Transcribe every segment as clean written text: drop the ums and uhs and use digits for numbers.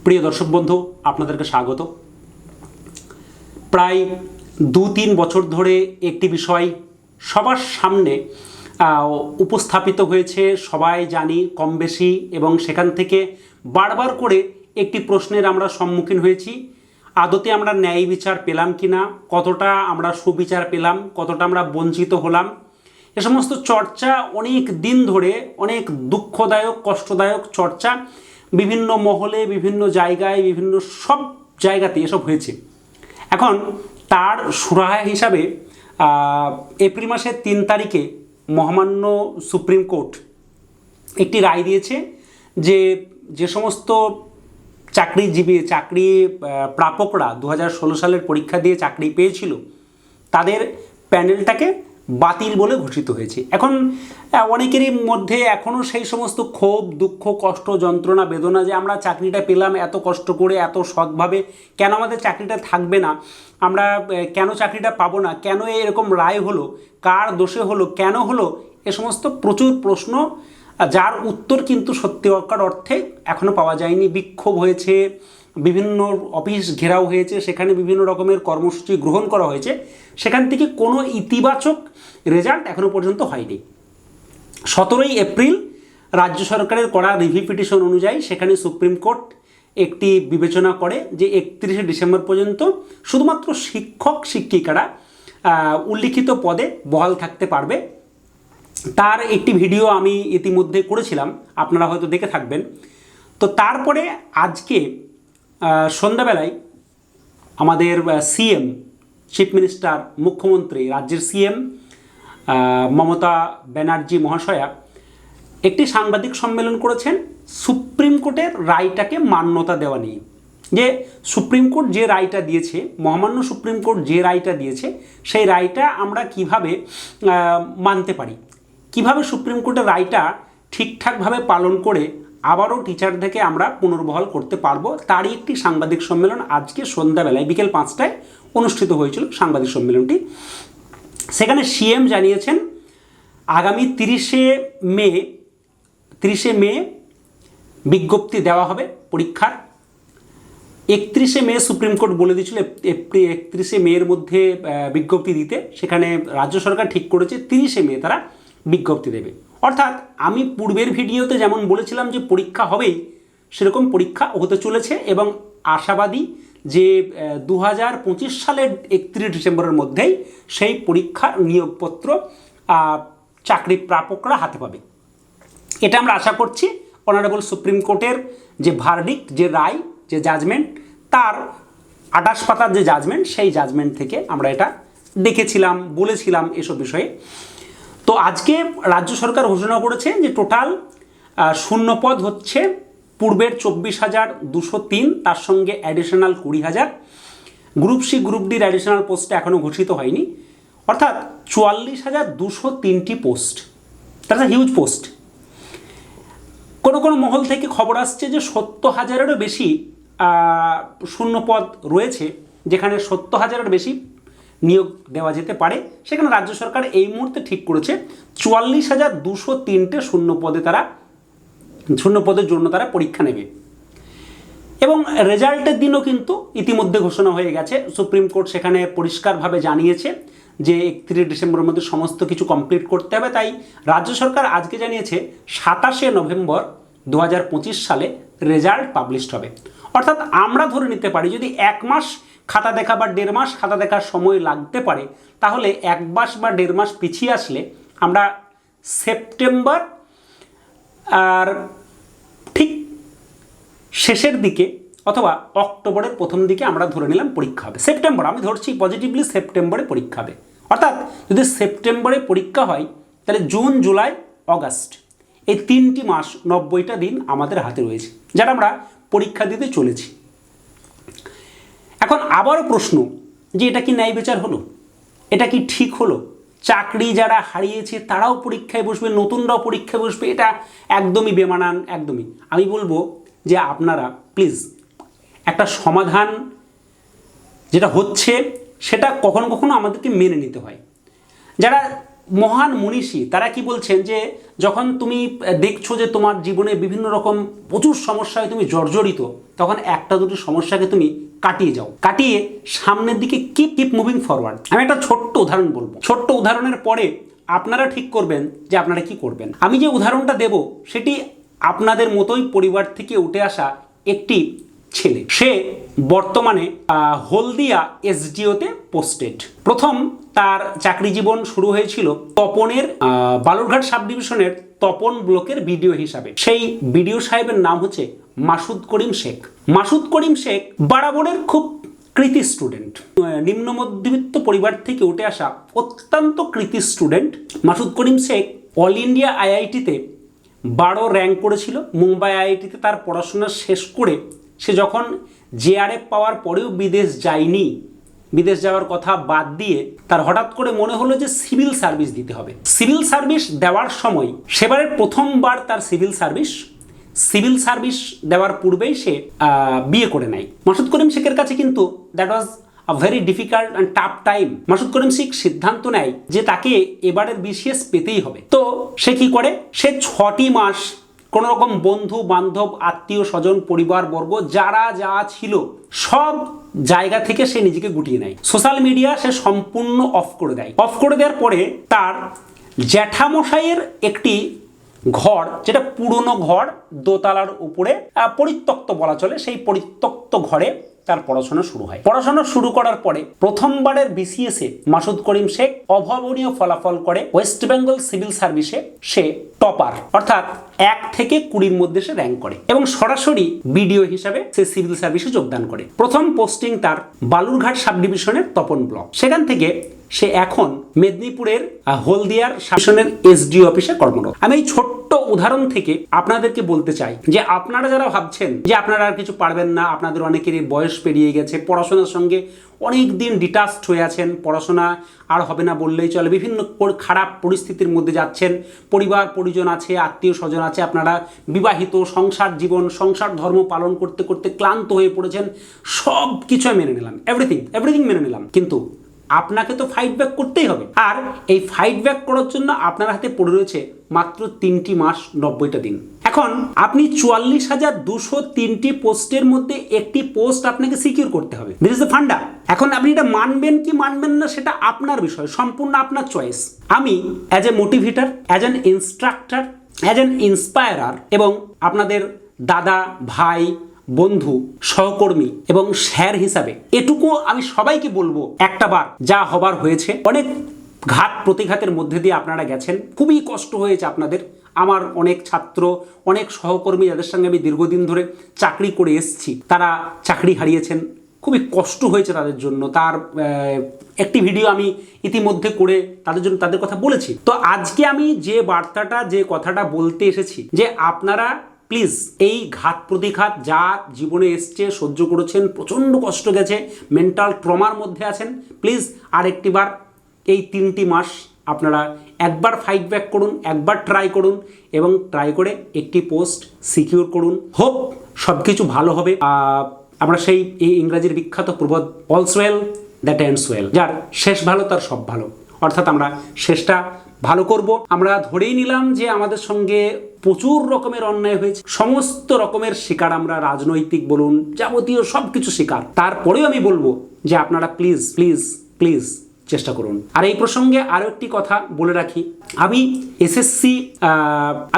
প্রিয় দর্শক বন্ধু, আপনাদেরকে স্বাগত। প্রায় 2-3 বছর ধরে একটি বিষয় সবার সামনে উপস্থাপিত হয়েছে, সবাই জানি কম বেশি, এবং সেখান থেকে বারবার করে একটি প্রশ্নের আমরা সম্মুখীন হয়েছি। আদতে আমরা ন্যায় বিচার পেলাম কি না, কতটা আমরা সুবিচার পেলাম, কতটা আমরা বঞ্চিত হলাম, এ সমস্ত চর্চা অনেক দিন ধরে, অনেক দুঃখদায়ক কষ্টদায়ক চর্চা বিভিন্ন মহলে, বিভিন্ন জায়গায়, বিভিন্ন সব জায়গাতে এসব হয়েছে। এখন তার সুরাহা হিসাবে এপ্রিল মাসের 3 তারিখে মহামান্য সুপ্রিম কোর্ট একটি রায় দিয়েছে যে সমস্ত চাকরি প্রাপকরা 2016 সালের পরীক্ষা দিয়ে চাকরি পেয়েছিল তাদের প্যানেলটাকে বাতিল বলে ঘোষিত হয়েছে। এখন অনেকেরই মধ্যে এখনও সেই সমস্ত ক্ষোভ, দুঃখ, কষ্ট, যন্ত্রণা, বেদনা যে আমরা চাকরিটা পেলাম এত কষ্ট করে, এত সৎভাবে, কেন আমাদের চাকরিটা থাকবে না, আমরা কেন চাকরিটা পাবো না, কেন এরকম রায় হলো, কার দোষে হলো, কেন হলো, এ সমস্ত প্রচুর প্রশ্ন, যার উত্তর কিন্তু সত্যিকার অর্থে এখনও পাওয়া যায়নি। বিক্ষোভ হয়েছে, বিভিন্ন অফিস ঘেরাও হয়েছে, সেখানে বিভিন্ন রকমের কর্মসূচি গ্রহণ করা হয়েছে, সেখান থেকে কোনো ইতিবাচক রেজাল্ট এখনও পর্যন্ত হয়নি। 17 এপ্রিল রাজ্য সরকারের করা রিভিউ পিটিশন অনুযায়ী সেখানে সুপ্রিম কোর্ট একটি বিবেচনা করে যে 31 ডিসেম্বর পর্যন্ত শুধুমাত্র শিক্ষক শিক্ষিকারা উল্লিখিত পদে বহাল থাকতে পারবে। তার একটি ভিডিও আমি ইতিমধ্যে করেছিলাম, আপনারা হয়তো দেখে থাকবেন। তো তারপরে আজকে সন্ধ্যাবেলায় আমাদের সিএম, চিফ মিনিস্টার, মুখ্যমন্ত্রী, রাজ্যের সিএম মমতা ব্যানার্জি মহাশয়া একটি সাংবাদিক সম্মেলন করেছেন সুপ্রিম কোর্টের রায়টাকে মান্যতা দেওয়া নিয়ে। যে সুপ্রিম কোর্ট যে রায়টা দিয়েছে, মহামান্য সুপ্রিম কোর্ট যে রায়টা দিয়েছে, সেই রায়টা আমরা কিভাবে মানতে পারি, কিভাবে সুপ্রিম কোর্টের রায়টা ঠিকঠাকভাবে পালন করে আবারও টিচারদেরকে আমরা পুনর্বহাল করতে পারবো, তারই একটি সাংবাদিক সম্মেলন আজকে সন্ধ্যাবেলায় বিকেল 5টায় অনুষ্ঠিত হয়েছিল সাংবাদিক সম্মেলনটি। সেখানে সিএম জানিয়েছেন আগামী 30শে মে বিজ্ঞপ্তি দেওয়া হবে পরীক্ষার। 31শে মে সুপ্রিম কোর্ট বলে দিয়েছিল 31শে মের মধ্যে বিজ্ঞপ্তি দিতে, সেখানে রাজ্য সরকার ঠিক করেছে 30শে মে তারা বিজ্ঞপ্তি দেবে। অর্থাৎ আমি পূর্বের ভিডিওতে যেমন বলেছিলাম যে পরীক্ষা হবেই, সেরকম পরীক্ষা হতে চলেছে, এবং আশাবাদী যে 2025 সালের 31 ডিসেম্বরের মধ্যেই সেই পরীক্ষার নিয়োগপত্র চাকরি প্রাপকরা হাতে পাবে। এটা আমরা আশা করছি অনারেবল সুপ্রিম কোর্টের যে ভার্ডিক্ট, যে রায়, যে জাজমেন্ট, তার 28 পাতার যে জাজমেন্ট, সেই জাজমেন্ট থেকে আমরা এটা দেখেছিলাম, বলেছিলাম এসব বিষয়ে। তো আজকে রাজ্য সরকার ঘোষণা করেছে যে টোটাল শূন্যপদ হচ্ছে পূর্বের 24,203, তার সঙ্গে অ্যাডিশনাল 20,000। গ্রুপ সি, গ্রুপ ডির অ্যাডিশনাল পোস্টটা এখনও ঘোষিত হয়নি, অর্থাৎ 44,203টি post. That's a huge post. কোনো কোনো মহল থেকে খবর আসছে যে 70,000-এরও বেশি শূন্যপদ রয়েছে, যেখানে 70,000-এর বেশি নিয়োগ দেওয়া যেতে পারে। সেখানে রাজ্য সরকার এই মুহূর্তে ঠিক করেছে 44,203টে শূন্যপদের জন্য তারা পরীক্ষা নেবে, এবং রেজাল্টের দিনও কিন্তু ইতিমধ্যে ঘোষণা হয়ে গেছে। সুপ্রিম কোর্ট সেখানে পরিষ্কারভাবে জানিয়েছে যে 31 ডিসেম্বরের মধ্যে সমস্ত কিছু কমপ্লিট করতে হবে। তাই রাজ্য সরকার আজকে জানিয়েছে 27শে নভেম্বর 2025 সালে রেজাল্ট পাবলিশড হবে। অর্থাৎ আমরা ধরে নিতে পারি যদি 1 মাস খাতা দেখা বা 1.5 মাস খাতা দেখার সময় লাগতে পারে, তাহলে 1 মাস বা 1.5 মাস পিছিয়ে আসলে আমরা সেপ্টেম্বর আর ঠিক শেষের দিকে অথবা অক্টোবরের প্রথম দিকে আমরা ধরে নিলাম পরীক্ষা হবে। সেপ্টেম্বর, আমি ধরছি পজিটিভলি সেপ্টেম্বরে পরীক্ষা হবে। অর্থাৎ যদি সেপ্টেম্বরে পরীক্ষা হয়, তাহলে জুন, জুলাই, অগাস্ট, এই 3টি মাস, 90টা দিন আমাদের হাতে রয়েছে, যারা আমরা পরীক্ষা দিতে চলেছি। এখন আবারও প্রশ্ন যে এটা কি ন্যায় বিচার হলো, এটা কি ঠিক হলো? চাকরি যারা হারিয়েছে তারাও পরীক্ষায় বসবে, নতুনরাও পরীক্ষায় বসবে, এটা একদমই বেমানান। একদমই আমি বলবো যে আপনারা প্লিজ একটা সমাধান যেটা হচ্ছে সেটা কখনো কখনো আমাদেরকে মেনে নিতে হয়। যারা মহান মনীষী তারা কি বলছেন যে যখন তুমি দেখছো যে তোমার জীবনে বিভিন্ন রকম প্রচুর সমস্যায় তুমি জর্জরিত, তখন একটা দুটো সমস্যাকে তুমি কাটিয়ে যাও, কাটিয়ে সামনের দিকে কিপ মুভিং ফরওয়ার্ড। আমি একটা ছোট্ট উদাহরণ বলবো, ছোট্ট উদাহরণের পরে আপনারা ঠিক করবেন যে আপনারা কি করবেন। আমি যে উদাহরণটা দেব সেটি আপনাদের মতোই পরিবার থেকে উঠে আসা একটি ছেলে। সে বর্তমানে হলদিয়া এসডিওতে পোস্টেড। প্রথম তার চাকরি জীবন শুরু হয়েছিল তপনের বালুরঘাট সাব ডিভিশনের তপন ব্লকের বিডিও হিসাবে। সেই বিডিও সাহেবের নাম হচ্ছে মাসুদ করিম শেখ। মাসুদ করিম শেখ বরাবরের খুব কৃতি স্টুডেন্ট, নিম্ন মধ্যবিত্ত পরিবার থেকে উঠে আসা অত্যন্ত কৃতি student. Masud Karim Sheikh all India আইআইটিতে 12 rank করেছিল। মুম্বাই আইআইটিতে তার পড়াশোনা শেষ করে সে যখন জেআরএফ পাওয়ার পরেও বিদেশ যায়নি, বিদেশ যাওয়ার কথা বাদ দিয়ে তার হঠাৎ করে মনে হলো যে সিভিল সার্ভিস দিতে হবে। সিভিল সার্ভিস দেওয়ার সময় সেবারের প্রথমবার তার সিভিল সার্ভিস দেওয়ার পূর্বেই সে বিয়ে করে নেয়। মাসুদ করিম শেখের কাছে কিন্তু that was a very difficult and tough time. Masud Karim Sheikh সিদ্ধান্ত নেয় যে তাকে এবারের বিসিএস পেতেই হবে। তো সে কি করে, সে 6টি মাস কোনো রকম বন্ধু বান্ধব আত্মীয় স্বজন পরিবারবর্গ যারা যা ছিল সব জায়গা থেকে সে নিজেকে গুটিয়ে নেয়। সোশ্যাল মিডিয়া সে সম্পূর্ণ অফ করে দেয়। অফ করে দেওয়ার পরে তার জ্যাঠামশাইয়ের একটি ঘর, যেটা পুরনো ঘর, দোতলার উপরে পরিত্যক্ত বলা চলে, সেই পরিত্যক্ত ঘরে তার পড়াশোনা শুরু হয়। পড়াশোনা শুরু করার পরে প্রথমবারের বিসিএসে মাসুদ করিম শেখ অভাবনীয় ফলাফল করে। ওয়েস্ট বেঙ্গল সিভিল সার্ভিসে সে টপার, অর্থাৎ 1 থেকে 20-র মধ্যে সে র্যাঙ্ক করে এবং সরাসরি বিডিও হিসাবে সে সিভিল সার্ভিসে যোগদান করে। প্রথম পোস্টিং তার বালুরঘাট সাব ডিভিশনের তপন ব্লক। সেখান থেকে সে এখন মেদিনীপুরের হলদিয়ার সাব ডিভিশনের এসডিও অফিসে কর্মরত। আমি এই ছোট্ট উদাহরণ থেকে আপনাদেরকে বলতে চাই যে আপনারা যারা ভাবছেন যে আপনারা আর কিছু পারবেন না, আপনাদের অনেকেরই বয়স পেরিয়ে গেছে, পড়াশোনার সঙ্গে অনেক দিন ডিটাচড হয়ে আছেন, পড়াশোনা আর হবে না বললেই চলে, বিভিন্ন খারাপ পরিস্থিতির মধ্যে যাচ্ছেন, পরিবার পরিজন আছে, আত্মীয় স্বজন আছে, আপনারা বিবাহিত, সংসার জীবন, সংসার ধর্ম পালন করতে করতে ক্লান্ত হয়ে পড়েছেন, সব কিছু মেনে নিলাম, এভরিথিং মেনে নিলাম, কিন্তু আপনাকে তো ফাইট ব্যাক করতেই হবে। আর এই ফাইট ব্যাক করার জন্য আপনার হাতে পড়ে রয়েছে মাত্র 3টি মাস 90টা দিন। এখন আপনি 44,203টি পোস্টের মধ্যে একটি পোস্ট আপনাকে সিকিউর করতে হবে। দিস ইজ দ্য ফান্ডা। এখন আপনি এটা মানবেন কি মানবেন না সেটা আপনার বিষয়, সম্পূর্ণ আপনার চয়েস। আমি as a motivator, as an instructor, as an inspirer এবং আপনাদের দাদা, ভাই, বন্ধু, সহকর্মী এবং স্যার হিসাবে এটুকু আমি সবাইকে বলবো, একটা বার যা হবার হয়েছে, অনেক ঘাত প্রতিঘাতের মধ্যে দিয়ে আপনারা গেছেন, খুবই কষ্ট হয়েছে আপনাদের। আমার অনেক ছাত্র, অনেক সহকর্মী যাদের সঙ্গে আমি দীর্ঘদিন ধরে চাকরি করে এসেছি, তারা চাকরি হারিয়েছেন, খুবই কষ্ট হয়েছে তাদের জন্য। তার একটি ভিডিও আমি ইতিমধ্যে করে তাদের জন্য তাদের কথা বলেছি। তো আজকে আমি যে বার্তাটা, যে কথাটা বলতে এসেছি, যে আপনারা প্লিজ এই ঘাত প্রতিঘাত যা জীবনে এসছে, সহ্য করেছেন, প্রচণ্ড কষ্ট গেছে, মেন্টাল ট্রমার মধ্যে আছেন, প্লিজ আরেকটিবার এই 3টি মাস আপনারা একবার ফাইট ব্যাক করুন, একবার ট্রাই করুন এবং ট্রাই করে একটি পোস্ট সিকিউর করুন। হোপ সব কিছু ভালো হবে। আমরা সেই এই ইংরাজির বিখ্যাত প্রবাদ all's well that ends well, যার শেষ ভালো তার সব ভালো, অর্থাৎ আমরা শেষটা ভালো করব। আমরা ধরেই নিলাম যে আমাদের সঙ্গে প্রচুর রকমের অন্যায় হয়েছে, সমস্ত রকমের শিকার আমরা, রাজনৈতিক বলুন, যাবতীয় সব কিছু শিকার। তারপরেও আমি বলবো যে আপনারা প্লিজ প্লিজ প্লিজ চেষ্টা করুন। আর এই প্রসঙ্গে আরও একটি কথা বলে রাখি, আমি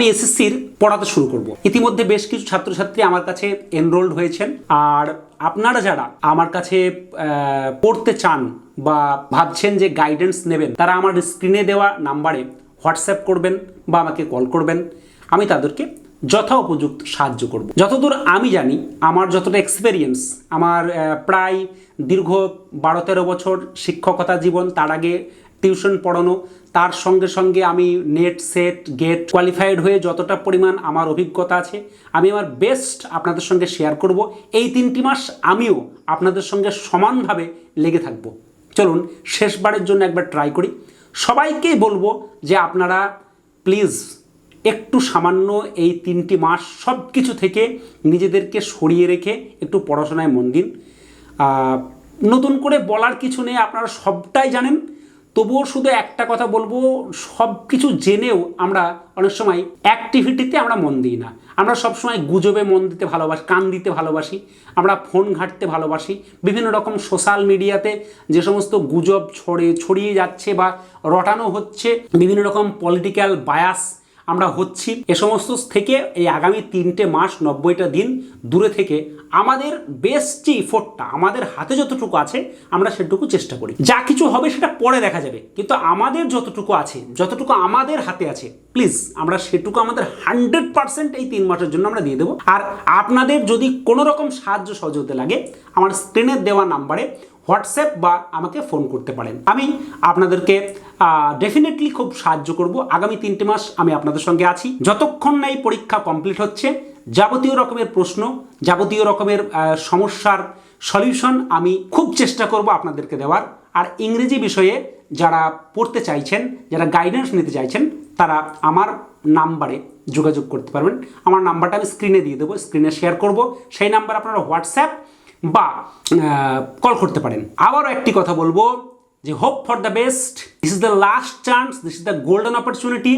এসএসসির পড়াতে শুরু করব। ইতিমধ্যে বেশ কিছু ছাত্রছাত্রী আমার কাছে এনরোল্ড হয়েছেন। আর আপনারা যারা আমার কাছে পড়তে চান বা ভাবছেন যে গাইডেন্স নেবেন, তারা আমার স্ক্রিনে দেওয়া নাম্বারে হোয়াটসঅ্যাপ করবেন বা আমাকে কল করবেন। আমি তাদেরকে যথা উপযুক্ত সাহায্য করব। যতদূর আমি জানি, আমার যতটা এক্সপেরিয়েন্স, আমার প্রায় দীর্ঘ 12-13 বছর শিক্ষকতা জীবন, তার আগে টিউশন পড়ানো, তার সঙ্গে সঙ্গে আমি নেট, সেট, গেট কোয়ালিফাইড হয়ে যতটা পরিমাণ আমার অভিজ্ঞতা আছে, আমি আমার বেস্ট আপনাদের সঙ্গে শেয়ার করব। এই 3টি মাস আমিও আপনাদের সঙ্গে সমানভাবে লেগে থাকব। চলুন শেষবারের জন্য একবার ট্রাই করি। সবাইকেই বলবো যে আপনারা প্লিজ একটু সামান্য এই 3টি মাস সব কিছু থেকে নিজেদেরকে সরিয়ে রেখে একটু পড়াশোনায় মন দিন। নতুন করে বলার কিছু নেই, আপনারা সবটাই জানেন। তবুও শুধু একটা কথা বলবো, সব কিছু জেনেও আমরা অনেক সময় অ্যাক্টিভিটিতে আমরা মন দিই না। আমরা সবসময় গুজবে মন দিতে ভালোবাসি, কান দিতে ভালোবাসি, আমরা ফোন ঘাঁটতে ভালোবাসি। বিভিন্ন রকম সোশ্যাল মিডিয়াতে যে সমস্ত গুজব ছড়িয়ে যাচ্ছে বা রটানো হচ্ছে, বিভিন্ন রকম পলিটিক্যাল বায়াস আমরা হচ্ছি, এ সমস্ত থেকে এই আগামী 3টে মাস 90টা দিন দূরে থেকে আমাদের বেস্ট যে ইফোর্টটা, আমাদের হাতে যতটুকু আছে আমরা সেটুকু চেষ্টা করি। যা কিছু হবে সেটা পরে দেখা যাবে, কিন্তু আমাদের যতটুকু আছে, যতটুকু আমাদের হাতে আছে, প্লিজ আমরা সেটুকু আমাদের 100% এই 3 মাসের জন্য আমরা দিয়ে দেবো। আর আপনাদের যদি কোনো রকম সাহায্য সহযোগিতা লাগে, আমার স্ক্রিনে দেওয়া নাম্বারে হোয়াটসঅ্যাপ বা আমাকে ফোন করতে পারেন। আমি আপনাদেরকে ডেফিনেটলি খুব সাহায্য করব। আগামী 3টে মাস আমি আপনাদের সঙ্গে আছি। যতক্ষণ না এই পরীক্ষা কমপ্লিট হচ্ছে, যাবতীয় রকমের প্রশ্ন, যাবতীয় রকমের সমস্যার সলিউশন আমি খুব চেষ্টা করব আপনাদেরকে দেওয়ার। আর ইংরেজি বিষয়ে যারা পড়তে চাইছেন, যারা গাইডেন্স নিতে চাইছেন, তারা আমার নাম্বারে যোগাযোগ করতে পারবেন। আমার নাম্বারটা আমি স্ক্রিনে দিয়ে দেবো, স্ক্রিনে শেয়ার করব। সেই নাম্বার আপনারা হোয়াটসঅ্যাপ বা কল করতে পারেন। আবারও একটি কথা বলবো যে hope for the best, this is the last chance, this is the golden opportunity.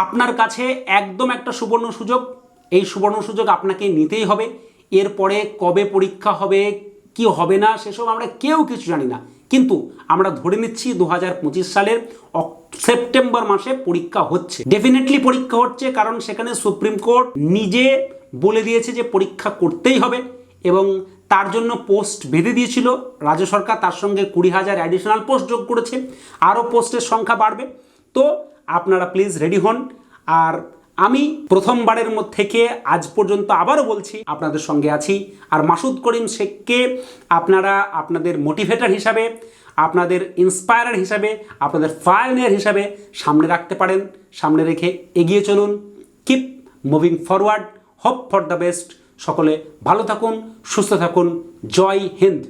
আপনার কাছে একদম একটা সুবর্ণ সুযোগ, এই সুবর্ণ সুযোগ আপনাকে নিতেই হবে। এরপরে কবে পরীক্ষা হবে, কি হবে না, সেসব আমরা কেউ কিছু জানি না, কিন্তু আমরা ধরে নিচ্ছি 2025 সালের সেপ্টেম্বর মাসে পরীক্ষা হচ্ছে। ডেফিনেটলি পরীক্ষা হচ্ছে, কারণ সেখানে সুপ্রিম কোর্ট নিজে বলে দিয়েছে যে পরীক্ষা করতেই হবে, এবং তার জন্য পোস্ট বেঁধে দিয়েছিল রাজ্য সরকার। তার সঙ্গে 20,000 অ্যাডিশনাল পোস্ট যোগ করেছে, আরও পোস্টের সংখ্যা বাড়বে। তো আপনারা প্লিজ রেডি হন। আর আমি প্রথমবারের থেকে আজ পর্যন্ত আবারও বলছি, আপনাদের সঙ্গে আছি। আর মাসুদ করিম শেখকে আপনারা আপনাদের মোটিভেটর হিসাবে, আপনাদের ইন্সপায়ারার হিসাবে, আপনাদের পায়োনিয়ার হিসাবে সামনে রাখতে পারেন। সামনে রেখে এগিয়ে চলুন। Keep moving forward, hope for the best. সকলে ভালো থাকুন, সুস্থ থাকুন। জয় হিন্দ।